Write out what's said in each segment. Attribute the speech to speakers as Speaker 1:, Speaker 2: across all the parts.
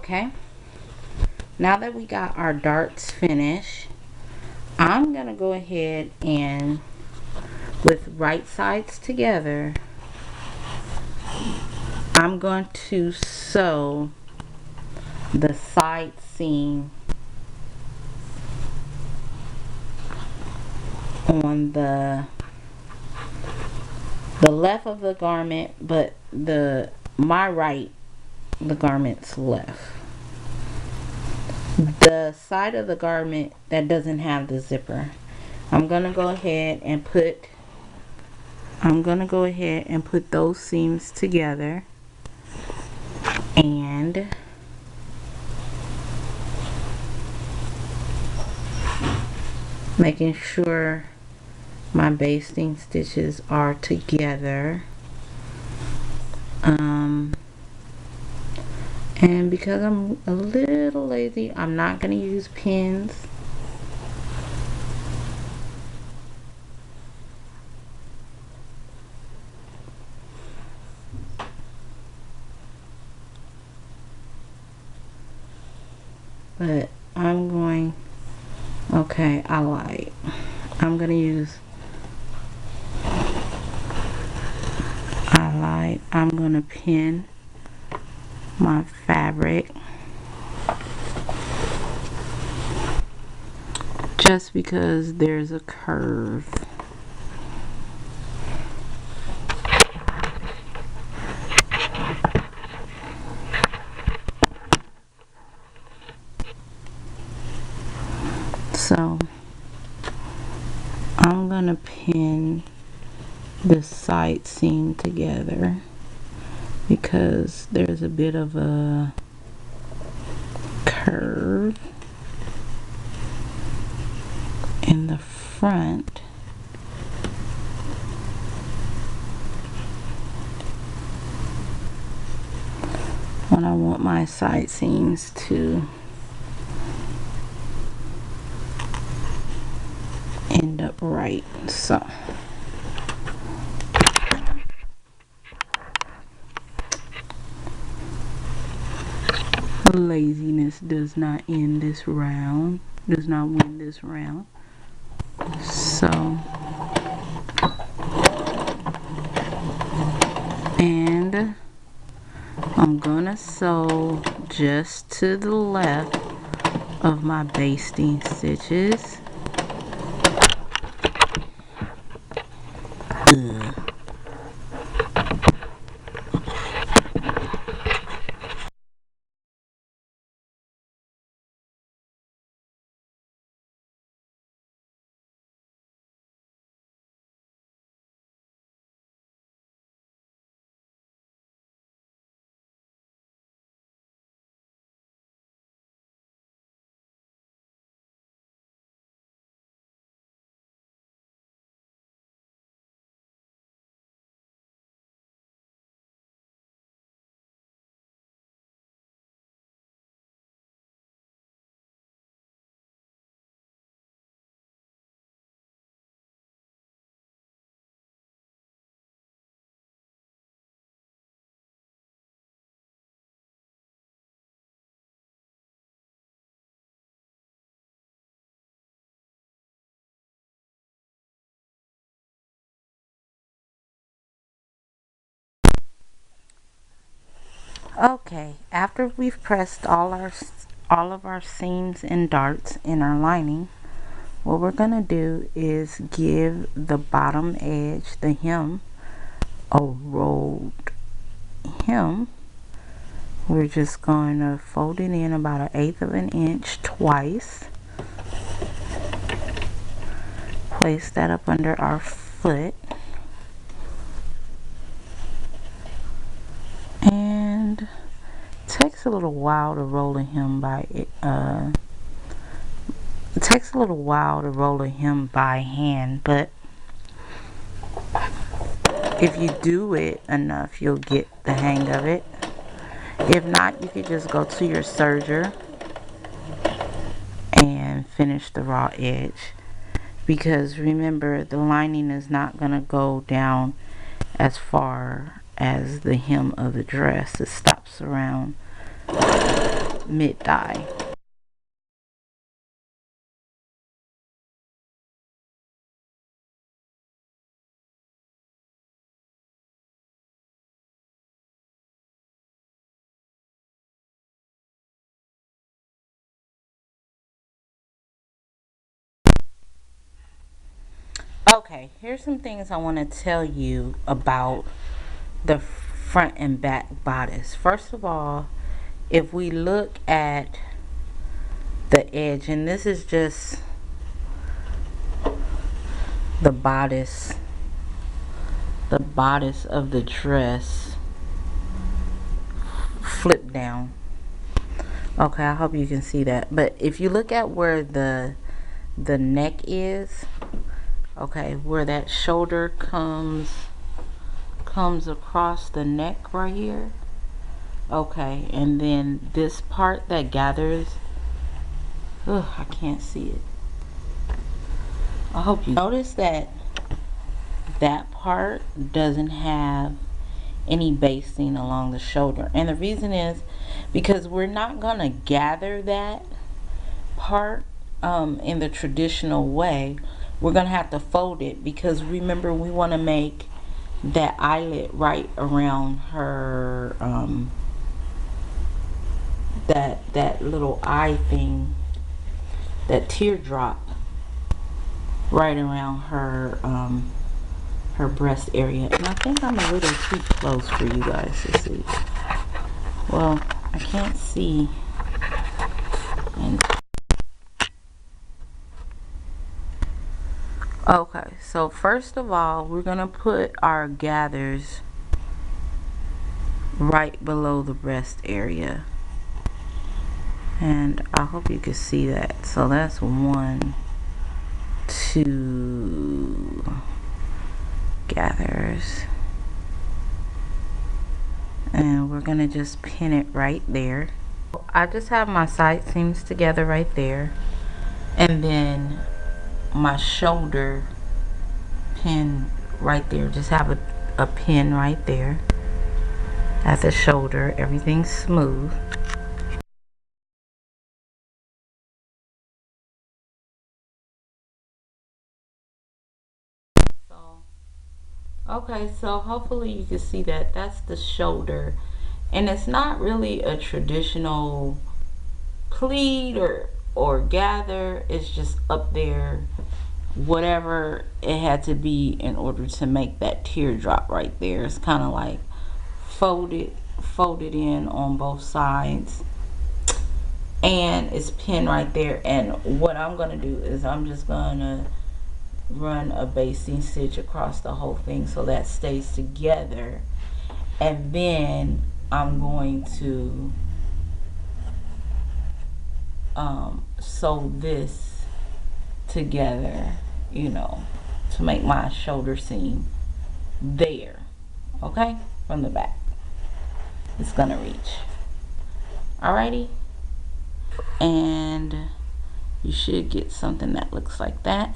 Speaker 1: Okay, now that we got our darts finished, I'm gonna go ahead and, with right sides together, I'm going to sew the side seam on the left of the garment, but the garment's left. The side of the garment that doesn't have the zipper, I'm gonna go ahead and put those seams together, and making sure my basting stitches are together. And because I'm a little lazy, I'm not going to use pins. But I'm going, okay, I'm going to use, I'm going to pin my fabric just because there's a curve. So I'm going to pin the side seam together because there's a bit of a curve in the front. When I want my side seams to end up right. So laziness does not end this round, does not win this round. So, and I'm gonna sew just to the left of my basting stitches. Okay, after we've pressed all of our seams and darts in our lining, what we're gonna do is give the bottom edge, the hem, a rolled hem. We're just going to fold it in about 1/8 of an inch twice. Place that up under our foot. And it takes a little while to roll a hem by hand, but if you do it enough, you'll get the hang of it. If not, you could just go to your serger and finish the raw edge, because remember, the lining is not going to go down as far as the hem of the dress. It stops around mid-thigh. Okay, here's some things I want to tell you about the front and back bodice. First of all, if we look at the edge, and this is just the bodice of the dress flip down. Okay, I hope you can see that. But if you look at where the neck is, okay, where that shoulder comes across the neck right here, okay, and then this part that gathers, I can't see it. I hope you notice that that part doesn't have any basting along the shoulder, and the reason is because we're not gonna gather that part in the traditional way. We're gonna have to fold it, because remember, we want to make that eyelet right around her, that little eye thing, that teardrop right around her her breast area. And I think I'm a little too close for you guys to see. Well, I can't see. And okay, so first of all, we're gonna put our gathers right below the breast area, and I hope you can see that. So that's 1, 2 gathers, and we're gonna just pin it right there. I just have my side seams together right there, and then my shoulder pin right there. Just have a pin right there at the shoulder. Everything's smooth. Okay, so hopefully you can see that that's the shoulder, and it's not really a traditional pleat or gather. It's just up there, whatever it had to be in order to make that teardrop right there. It's kind of like folded in on both sides, and it's pinned right there. And what I'm gonna do is I'm just gonna run a basting stitch across the whole thing so that stays together, and then I'm going to sew this together, you know, to make my shoulder seam there. Okay, from the back it's gonna reach. Alrighty, and you should get something that looks like that.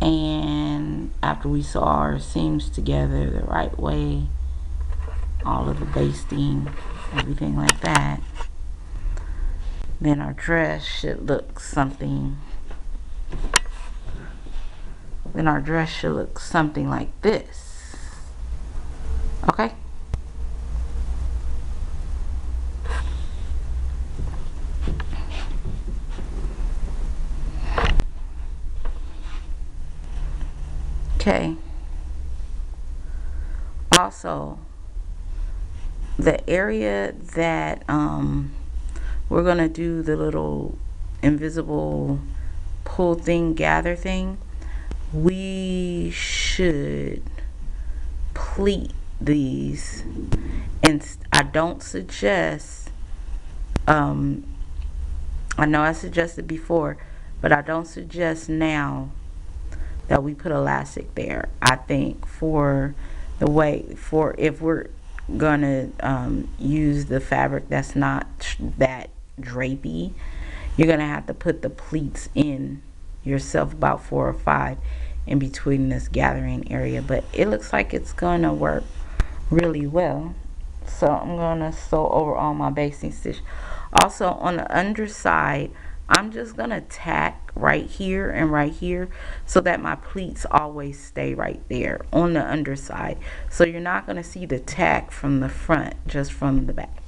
Speaker 1: And after we sew our seams together the right way, all of the basting, everything like that, then our dress should look something like this. Okay, okay. Also, the area that we're gonna do the little invisible pull thing, gather thing, we should pleat these. And I don't suggest, I know I suggested before, but I don't suggest now that we put elastic there. I think for the way, for if we're gonna use the fabric that's not that drapey, you're gonna have to put the pleats in yourself, about 4 or 5 in between this gathering area. But it looks like it's gonna work really well So I'm gonna sew over all my basting stitch. Also on the underside, I'm just gonna tack right here and right here so that my pleats always stay right there on the underside. So you're not gonna see the tack from the front, just from the back.